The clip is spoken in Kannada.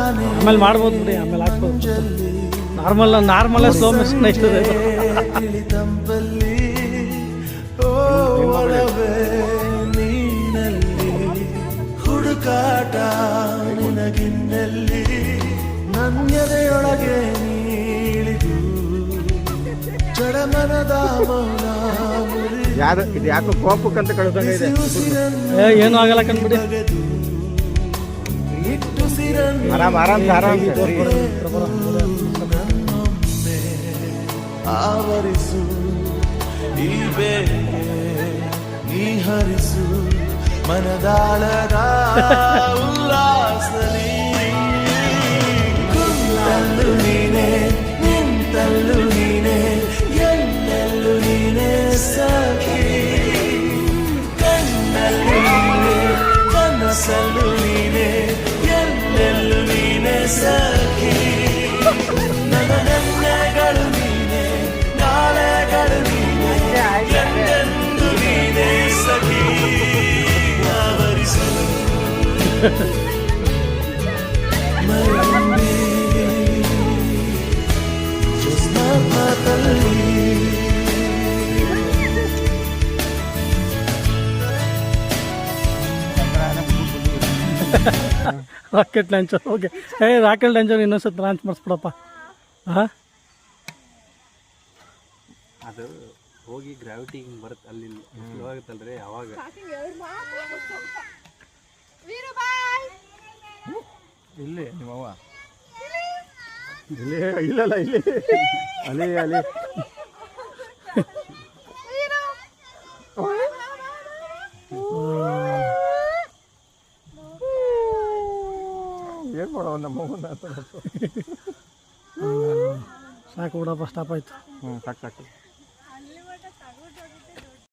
ಆಮೇಲೆ ಮಾಡ್ಬೋದು ಬಿಡಿ, ಆಮೇಲೆ ಹಾಕ್ಬೋದು. ನಾರ್ಮಲ್ ಸ್ಲೋ ಮಿಷನ್ ಇಷ್ಟದೆ ಹುಡುಕಾಟ ನಿನಗಿನ್ನಲ್ಲಿ ನನ್ಯದೆಯೊಳಗೆ ನೀಳಿದು ಚಡಮನದ ಮೌನ ಯಾರು ಇದು ಯಾಕೋ ಕೋಪಕ್ಕಂತ ಕಳ್ದಂಗೆ ಇದೆ. ಏನೂ ಆಗಲ್ಲ ಕಂಡ್ಬಿಡಿ. ಆರಾಮ್ ಆವರಿಸು ಈ ಬೇಗೆ ನೀ ಹರಿಸು ಮನದಾಳದ ಉಲ್ಲಾಸಲಿ ಕುಂತಲ್ಲು ನೀನೆ ನಿಂತಲ್ಲು ನೀನೆ ಎಲ್ಲೆಲ್ಲು ನೀನೆ ಸಖಿ ಕಣ್ಣಲ್ಲು ನೀನೆ ಕನಸಲ್ಲು ನೀನೆ ಎಲ್ಲೆಲ್ಲು ನೀನೆ ಸಖಿ ನನ್ನ ನೆನ್ನೆಗಳು ನೀನೆ ನಾಳೆಗಳು ನೀನೆ ಎಂದೆಂದು ನೀನೆ ಸಖಿ ಆವರಿಸಲು ಮೈಂಬಿ ಜಸ್ಮತಲ್ಲಿ rocket launcher. Okay, rocket launcher ಇನ್ನೊಂದ್ಸತಿ ಲಾಂಚ್ ಮಾಡಿಸ್ಬಿಡಪ್ಪ. ಹಾಂ, ಅದು ಹೋಗಿ ಗ್ರಾವಿಟಿ ಹಿಂಗೆ ಬರುತ್ತೆ, ಅಲ್ಲಿ ಸ್ಲೋ ಆಗುತ್ತಲ್ರಿ ಅವಾಗ. ಇಲ್ಲಿ ನಿಮ್ಮವ್ವ ಇಲ್ಲಿ ಇಲ್ಲಲ್ಲ ಇಲ್ಲಿ ಅಲ್ಲಿ ಏನು ಮಾಡೋ ನಮ್ಮವ್ವನ ಸಾಕು ಬಿಡಪ್ಪ, ಸ್ಟಾಪ್ ಆಯ್ತು. ಸಾಕು